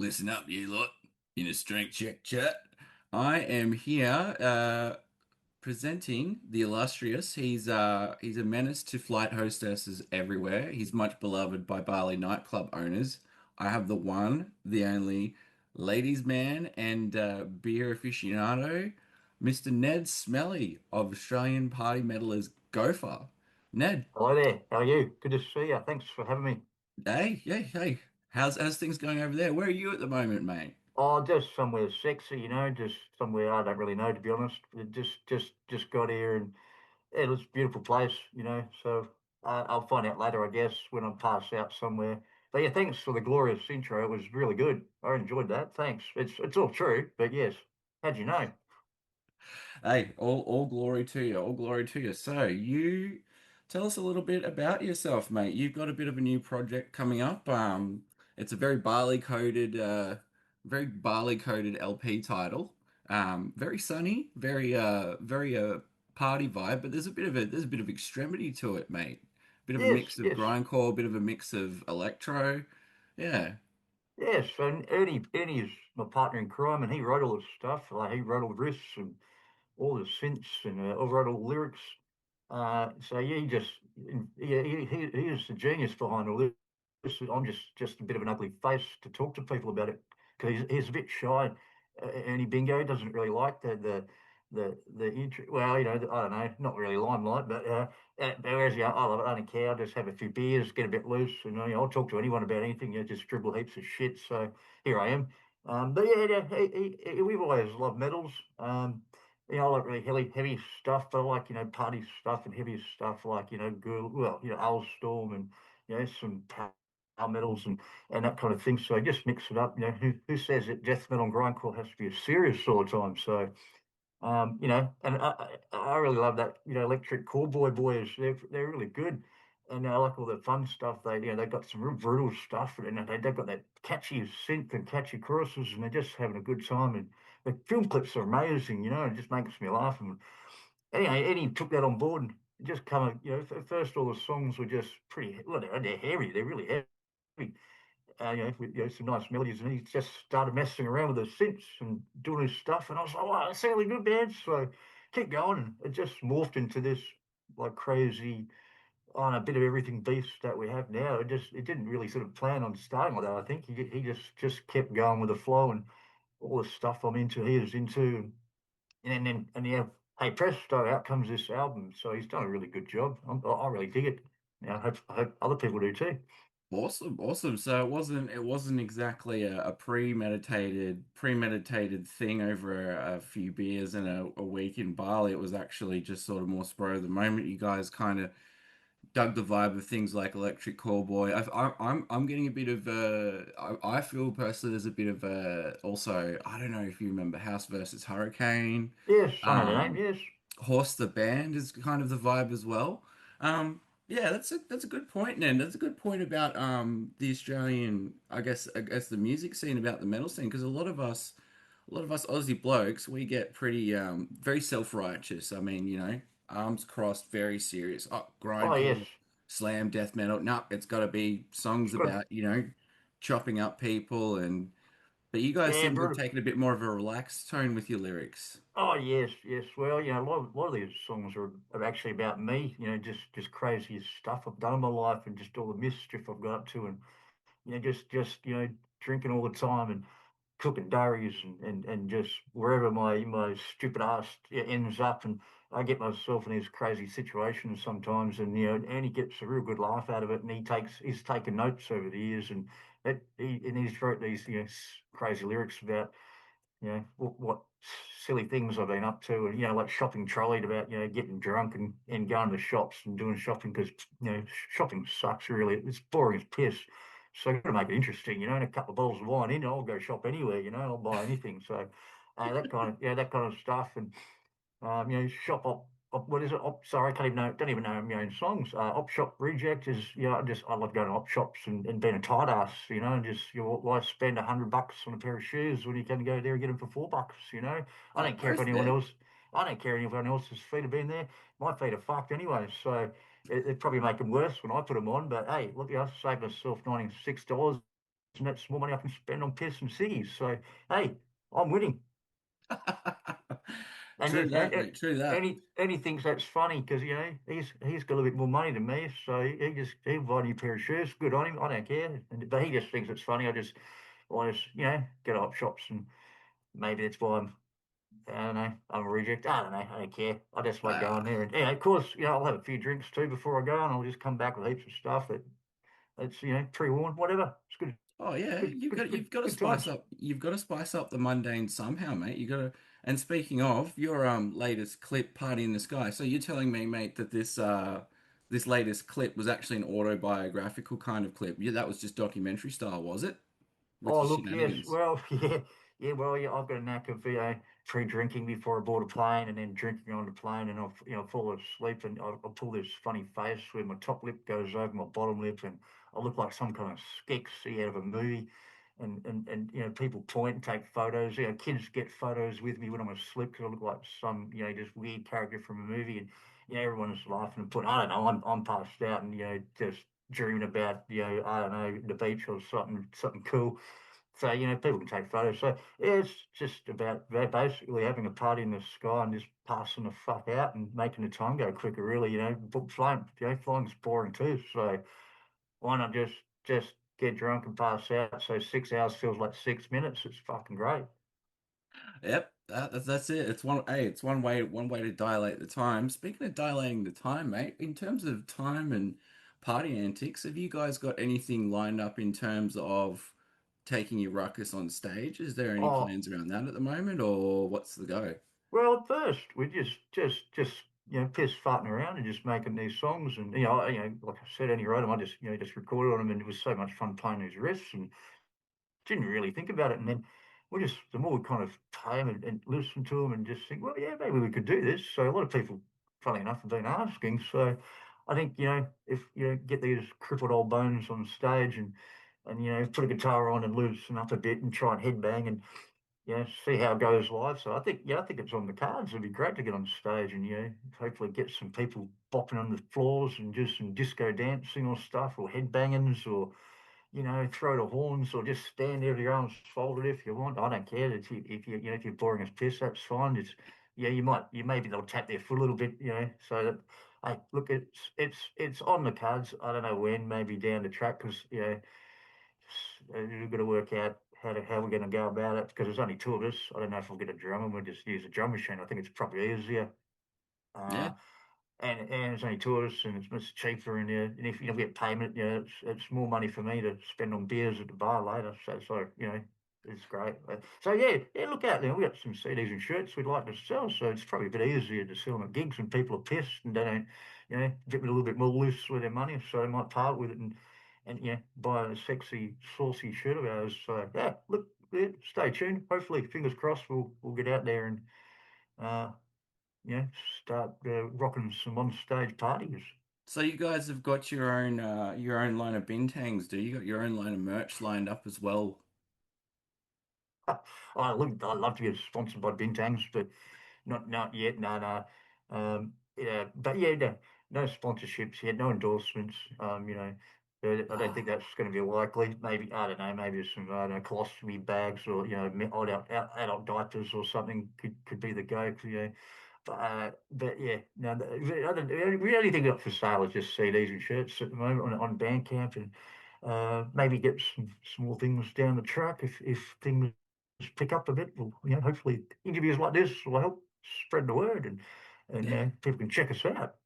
Listen up, you lot, in a strength check chat. I am here presenting the illustrious. He's a menace to flight hostesses everywhere. He's much beloved by Bali nightclub owners. I have the one, the only ladies' man and beer aficionado, Mr. Ned Smelly of Australian party meddlers Gopher. Ned, Hello there. How are you? Good to see you. Thanks for having me. hey. How's things going over there? Where are you at the moment, mate? Oh, just somewhere sexy, just somewhere I don't really know, to be honest. Just got here and it was a beautiful place, So I'll find out later, I guess, when I'm passed out somewhere. But yeah, thanks for the glorious intro. It was really good. I enjoyed that. Thanks. It's all true, but yes. How'd you know? Hey, all glory to you, all glory to you. So, you tell us a little bit about yourself, mate. You've got a bit of a new project coming up. It's a very barley coded LP title. Very sunny, very party vibe, but there's a bit of extremity to it, mate. Bit of a Yes, mix of yes. grindcore, bit of a mix of electro. Yeah. Yes, and Ernie's my partner in crime, and he wrote all the stuff. Like he wrote all the riffs and all the synths and wrote all the lyrics. So yeah, he is the genius behind all this. I'm just a bit of an ugly face to talk to people about it because he's a bit shy. Ernie Bingo doesn't really like the intro. Well, I don't know, not really limelight, but whereas I don't care. I just have a few beers, get a bit loose, and I'll talk to anyone about anything. Just dribble heaps of shit. So here I am. But yeah, we've always loved medals. I like really heavy stuff, but I like, party stuff and heavy stuff like, girl, well, Storm and, some power metals and that kind of thing. So just mix it up. Who says that death metal and grindcore has to be serious all the time? So, and I really love that, electric cowboy boys. They're really good. And I like all the fun stuff. They've got some real brutal stuff, and they've got that catchy synth and catchy choruses, and they're just having a good time. And the film clips are amazing, it just makes me laugh. And anyway, Eddie took that on board and just come, at first all the songs were just pretty, well, they're heavy, they're really heavy. With, some nice melodies, and he just started messing around with the synths and doing his stuff, and I was like, "Wow, that's really good, man!" So keep going, and it just morphed into this like crazy, on a bit of everything beast that we have now. It didn't really sort of plan on starting like that. I think he just kept going with the flow, and all the stuff I'm into, he is into, and yeah, hey presto, out comes this album. So he's done a really good job. I really dig it. I hope other people do too. Awesome, awesome. So it wasn't exactly a premeditated thing over a few beers and a week in Bali. It was actually just sort of more spur of the moment. You guys kind of dug the vibe of things like Electric Callboy. I'm getting a bit of I feel personally there's a bit of also I don't know if you remember House versus Hurricane. Yes, I know the name. Um, Yes. Horse the band is kind of the vibe as well. Yeah, that's a good point, Nan. That's a good point about the Australian, I guess the music scene about the metal scene because a lot of us Aussie blokes we get pretty very self-righteous. I mean, arms crossed, very serious. Oh, Oh yes. grindcore, slam, death metal. No, it's got to be songs It's got about chopping up people and. But you guys yeah, seem to have brutal. taken a bit more of a relaxed tone with your lyrics. Oh yes, yes. Well, a lot of these songs are actually about me. Just crazy stuff I've done in my life, and just all the mischief I've got up to, and just drinking all the time and cooking durries and just wherever my stupid ass ends up, and I get myself in these crazy situations sometimes, and he gets a real good laugh out of it, and he's taken notes over the years, and he's wrote these crazy lyrics about what silly things I've been up to, and like shopping trolleyed about getting drunk and going to shops and doing shopping because shopping sucks really. It's boring as piss. So I've got to make it interesting, and a couple of bottles of wine in, I'll go shop anywhere, I'll buy anything. So that kind of stuff, and shop what is it? Sorry, I can't even know. Don't even know my own songs. Op shop reject is, I love going to op shops and being a tight ass, and just why spend $100 on a pair of shoes when you can go there and get them for $4? I Oh, don't care if both anyone there. else. I don't care if anyone else's feet have been there. My feet are fucked anyway, so it probably make them worse when I put them on. But hey, look, I saved myself $96 and that's more money I can spend on piss and ciggies. So hey, I'm winning. And True yes, that, mate. True that. and he thinks that's funny because he's got a bit more money than me, so he'll buy a new pair of shoes. Good on him. I don't care, but he just thinks it's funny. I just get up shops, and maybe that's why I don't know, I'm a reject. I don't know. I don't care. I just like Uh, going there, and yeah, of course, I'll have a few drinks too before I go, and I'll just come back with heaps of stuff that's pre-warned, whatever. It's good, oh yeah, good, good, you've good, got to good times. spice up. You've got to spice up the mundane somehow, mate. You got to. And speaking of your latest clip, "Party in the Sky," so you're telling me, mate, that this latest clip was actually an autobiographical kind of clip. Yeah, that was just documentary style, was it? With Oh, your look, yes. shenanigans. Well, yeah. I've got a knack of, pre-drinking before I board a plane, and then drinking on the plane, and I'll fall asleep, and I'll pull this funny face where my top lip goes over my bottom lip, and I look like some kind of Skeksis out of a movie. And people point and take photos. Kids get photos with me when I'm asleep because I look like some, just weird character from a movie, and everyone's laughing and putting. I don't know. I'm passed out, and just dreaming about, I don't know, the beach or something cool. So, people can take photos. So, yeah, it's just about basically having a party in the sky and just passing the fuck out and making the time go quicker, really. But flying's boring too. So, why not just get drunk and pass out? So, 6 hours feels like 6 minutes. It's fucking great. Yep, that's it. It's one way to dilate the time. Speaking of dilating the time, mate, in terms of time and party antics, have you guys got anything lined up in terms of taking your ruckus on stage? Is there any Oh, plans around that at the moment, or what's the go? well, at first we just piss farting around and just making these songs, and like I said, Andy wrote them. I just recorded on them, and it was so much fun playing these riffs, and didn't really think about it. And then the more we kind of play them and listen to them and just think, well, yeah, maybe we could do this. So a lot of people, funny enough, have been asking. So I think, if get these crippled old bones on stage, and put a guitar on and loosen up a bit and try and headbang and, see how it goes live. So I think it's on the cards. It'd be great to get on stage and, hopefully get some people bopping on the floors and do some disco dancing or stuff, or headbangings, or throw the horns, or just stand there with your arms folded if you want. I don't care if you're boring as piss, that's fine. It's maybe they'll tap their foot a little bit, so that, hey, look, it's on the cards. I don't know when, maybe down the track, because we've got to work out how we're going to go about it, because there's only two of us. I don't know if we'll get a drummer. We'll just use a drum machine. I think it's probably easier. Yeah, Uh, and it's only tourists, and it's much cheaper. And if we get payment, it's more money for me to spend on beers at the bar later. So it's great. So yeah, look out there. We got some CDs and shirts we'd like to sell. So it's probably a bit easier to sell them at gigs, and people are pissed and they don't, get a little bit more loose with their money, so they might part with it and buy a sexy, saucy shirt of ours. So yeah, look, yeah, stay tuned. Hopefully, fingers crossed, we'll get out there and. Uh, start rocking some on stage parties. so you guys have got your own line of bintangs, do you? Got your own line of merch lined up as well? Look, I'd love to get sponsored by Bintangs, but not yet. No, no. Yeah, but yeah, no sponsorships yet, no endorsements. I don't think Ah, that's going to be likely. Maybe, I don't know. Maybe some, I don't know, colostomy bags, or adult diapers or something could be the go. But yeah, no, the only thing we got for sale is just CDs and shirts at the moment on Bandcamp, and maybe get some small things down the track if things pick up a bit. Well, hopefully interviews like this will help spread the word, and yeah. people can check us out.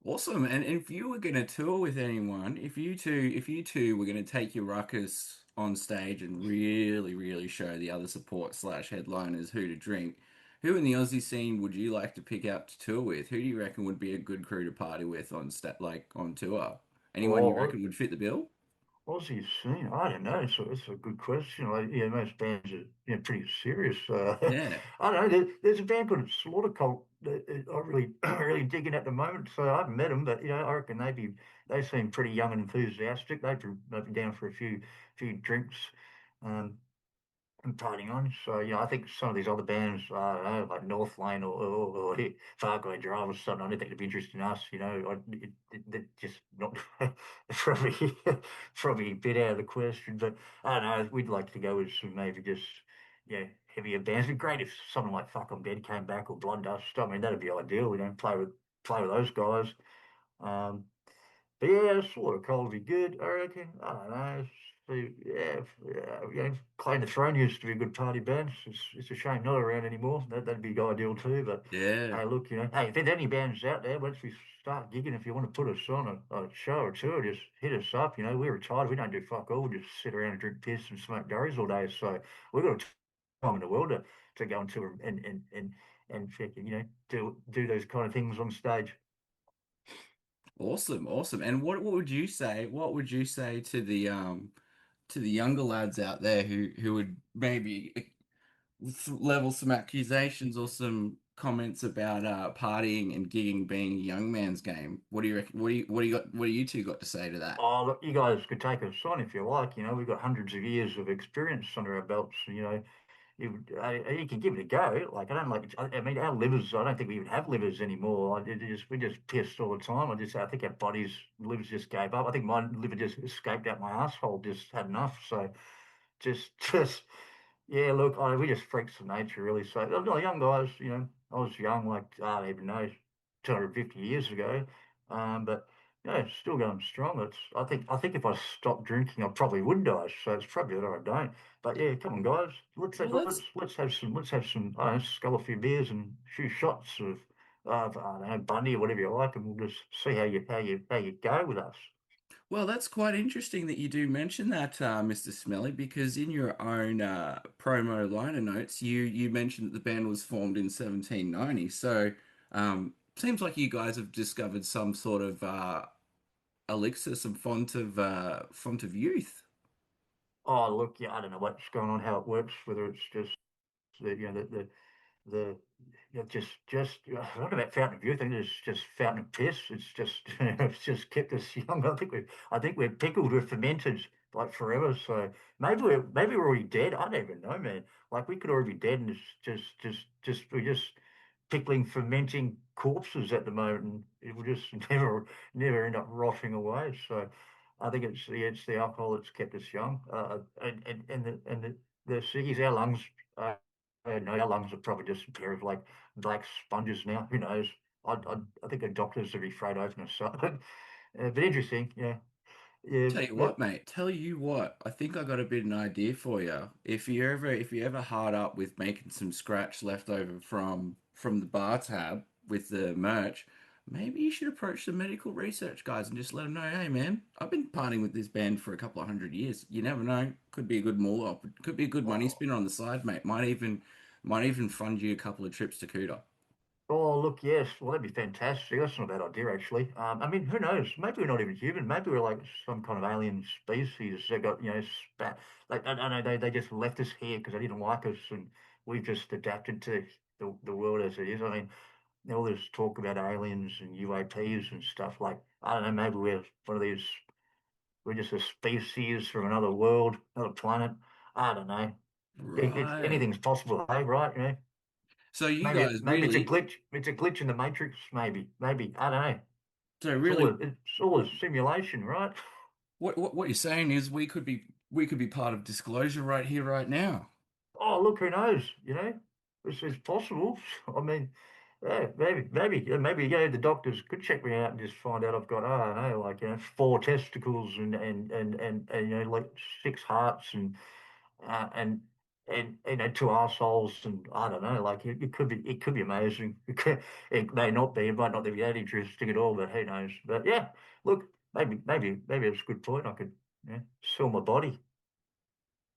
Awesome. And if you were going to tour with anyone, if you two were going to take your ruckus on stage and really, really show the other support slash headliners who to drink, who in the Aussie scene would you like to pick out to tour with? Who do you reckon would be a good crew to party with like on tour? Anyone you Or reckon would fit the bill? Aussie scene? I don't know. It's a good question. Most bands are pretty serious. Yeah. I don't know. There's a band called Slaughter Cult that I'm really really digging at the moment. So I haven't met them, but I reckon they seem pretty young and enthusiastic. They'd be down for a few drinks. Um, and partying on. So, I think some of these other bands, I don't know, like North Lane or Fargo Drive or something, I don't think it'd be interesting in us, it just not probably probably a bit out of the question. But I don't know, we'd like to go with some maybe just heavier bands. It'd be great if something like Fuck I'm Dead came back or Blood Dust. I mean, that'd be ideal. We don't play with those guys. Um, but yeah, sort of cold would be good, I reckon. I don't know. So, Clay the Throne used to be a good party band. It's a shame not around anymore. That'd be ideal too. But Yeah. hey, look, hey, if there's any bands out there, once we start gigging, if you want to put us on a show or two, just hit us up. We're retired. We don't do fuck all. We just sit around and drink piss and smoke durries all day. So we've got a time in the world to go into and do those kind of things on stage. Awesome, awesome. And what would you say? What would you say to the younger lads out there who would maybe level some accusations or some comments about partying and gigging being a young man's game? What do you reckon? What do you two got to say to that? Oh, look, you guys could take us on if you like. We've got hundreds of years of experience under our belts. You can give it a go. Like, I don't like, I mean, our livers, I don't think we even have livers anymore. We just pissed all the time. I think our livers just gave up. I think my liver just escaped out my asshole, just had enough. So just yeah, look, we just freaks of nature, really. So, young guys, I was young, like, I don't even know, 250 years ago. But, still going strong. I think if I stopped drinking, I probably would die. So it's probably that I don't. But yeah, come on, guys, Well, let's have some, I don't know, scull a few beers and a few shots of I don't know, Bundy or whatever you like, and we'll just see how you go with us. that's quite interesting that you do mention that, Mr. Smelly, because in your own promo liner notes, you mentioned that the band was formed in 1790. So, seems like you guys have discovered some sort of elixir, some font of youth. Oh, look, yeah, I don't know what's going on, how it works, whether it's just the I don't know about Fountain of Youth. I think it's just Fountain of Piss. It's just it's just kept us young. I think we're pickled, we're fermented like forever. So maybe we're already dead. I don't even know, man. Like we could already be dead, and it's we're just pickling, fermenting corpses at the moment, and it will just never end up rotting away. So I think it's the alcohol that's kept us young. And the ciggies, our lungs. No, our lungs are probably just a pair of like black sponges now. Who knows? I think the doctors would be afraid open us up. But interesting, yeah, yeah. Tell you But what, mate. Tell you what. I think I got a bit of an idea for you. If you ever hard up with making some scratch left over from the bar tab with the merch, maybe you should approach the medical research guys and just let them know, hey man, I've been partying with this band for a couple of hundred years. You never know. Could be a good could be a good money oh, spinner on the side, mate. Might even fund you a couple of trips to Cuba. oh, look, yes. Well, that'd be fantastic. That's not a bad idea, actually. I mean, who knows? Maybe we're not even human. Maybe we're like some kind of alien species that got, spat. Like, I know they just left us here because they didn't like us, and we've just adapted to the world as it is. I mean, all this talk about aliens and UAPs and stuff. Like, I don't know. Maybe we're one of these. We're just a species from another world, another planet. I don't know. Right. Anything's possible, hey, right? So you Maybe guys maybe it's a really, glitch. It's a glitch in the matrix. Maybe I don't know. so It's all really a simulation, right? what you're saying is we could be part of disclosure right here, right now. Oh, look, who knows? It's possible. I mean, yeah, maybe the doctors could check me out and just find out I've got I don't know, like four testicles and like six hearts and two assholes and I don't know, like it could be amazing. It may not be, it might not be that interesting at all, but who knows? But yeah, look, maybe it's a good point. I could sell my body,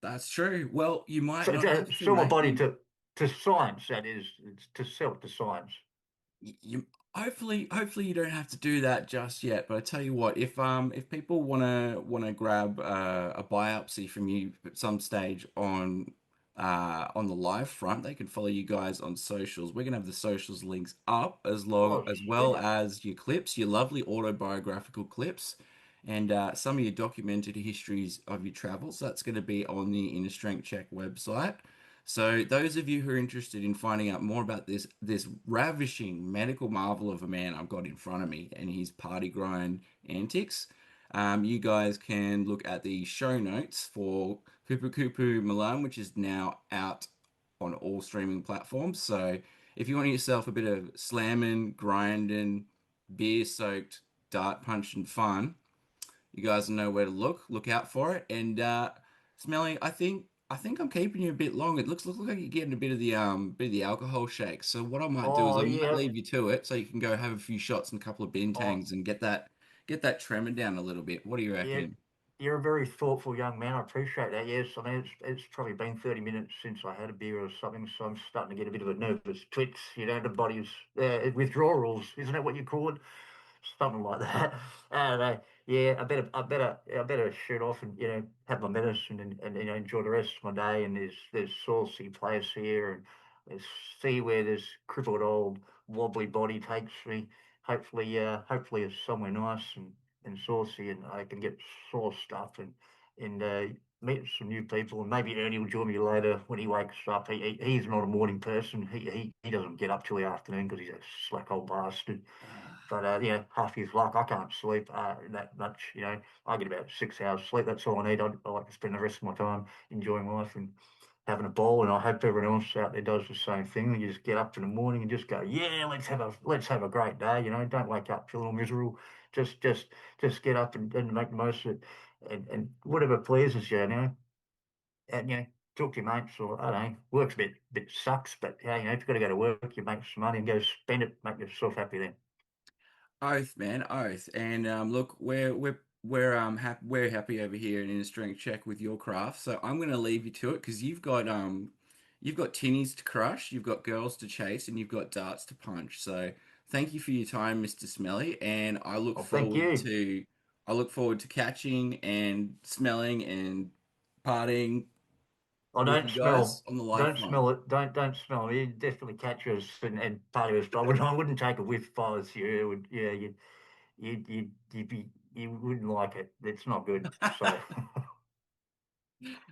That's true. Well, you might so not to have to, sell my mate. body to science. That is, to sell it to science. You hopefully you don't have to do that just yet. But I tell you what, if people wanna grab a biopsy from you at some stage on the live front, they can follow you guys on socials. We're gonna have the socials links up Oh, as well sweet. as your clips, your lovely autobiographical clips. and some of your documented histories of your travels. That's going to be on the Inner Strength Check website. So those of you who are interested in finding out more about this ravishing medical marvel of a man I've got in front of me and his party grind antics, you guys can look at the show notes for Kupu Kupu Milan, which is now out on all streaming platforms. So if you want yourself a bit of slamming, grinding, beer-soaked, dart punching fun, you guys know where to look. Look out for it. And Smelly, I think I'm keeping you a bit long. It looks like you're getting a bit of the alcohol shake. So what I might do is Oh I might yeah. leave you to it so you can go have a few shots and a couple of Oh bintangs and get that tremor down a little bit. What do you yeah. reckon? You're a very thoughtful young man. I appreciate that. Yes, I mean it's probably been 30 minutes since I had a beer or something, so I'm starting to get a bit of a nervous twitch. You know, the body's withdrawals, isn't that what you call it? Something like that. And yeah, I better shoot off and have my medicine and enjoy the rest of my day. And there's saucy place here, and let's see where this crippled old wobbly body takes me. Hopefully it's somewhere nice and saucy, and I can get sore stuff and meet some new people, and maybe Ernie will join me later when he wakes up. He's not a morning person. He doesn't get up till the afternoon because he's a slack old bastard. But half his luck, I can't sleep that much. I get about 6 hours sleep. That's all I need. I like to spend the rest of my time enjoying life and having a ball. And I hope everyone else out there does the same thing. You just get up in the morning and just go, yeah, let's have a great day. Don't wake up feeling all miserable. Just get up and make the most of it, and whatever pleases you. And talk to your mates, or I don't know, work's a bit sucks, but yeah, if you've got to go to work, you make some money and go spend it, make yourself happy then. Oath, man, oath. And look, we're happy over here in a strength check with your craft. So I'm going to leave you to it because you've got tinnies to crush, you've got girls to chase, and you've got darts to punch. So thank you for your time, Mr. Smelly, and I look Oh, thank forward you. to I look forward to catching and smelling and partying I with you guys on the don't lifeline. smell it. Don't smell it. You definitely catch us and party us. But I wouldn't take a whiff if I was you. It would, yeah, you wouldn't like it. It's not good. So,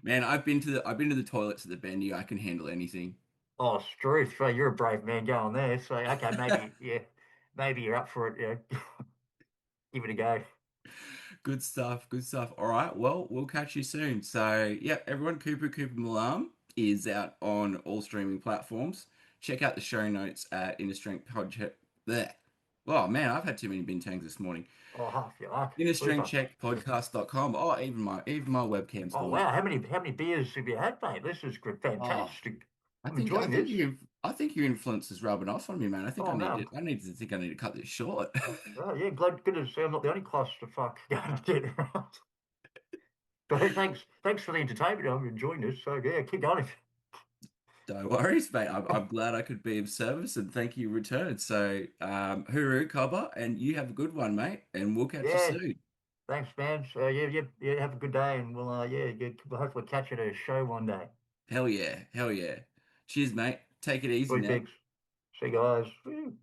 Man, I've been to the toilets at the Bendy. I can handle anything. oh, Struth, well, you're a brave man going there. So, okay, maybe, yeah, maybe you're up for it. Yeah, give it a go. Good stuff. Good stuff. All right. Well, we'll catch you soon. So, yeah, everyone, Cooper Cooper Malam is out on all streaming platforms. Check out the show notes at Inner Strength Podcast. There. Oh man, I've had too many bintangs this morning. Oh, half you like. Super. InnerStrengthCheckPodcast.com. Oh, even my webcam's Oh, gone. wow. How many beers have you had, mate? This is good, Oh, fantastic. I I'm think I enjoying think this. your influence is rubbing off on me, man. I think I Oh, need no. to I need to think I need to cut this short. Oh, yeah, glad good to see I'm not the only clusterfuck going to get it right. But hey, thanks for the entertainment. I'm enjoying this. So yeah, keep going. No worries, mate. I'm glad I could be of service and thank you in return. So, hooroo, Cobber, and you have a good one, mate, and we'll catch you Yeah, soon. thanks, man. So yeah. Have a good day, and we'll hopefully catch you at a show one day. Hell yeah, hell yeah. Cheers, mate. Take it easy Sweet now. pigs. See you guys. Woo.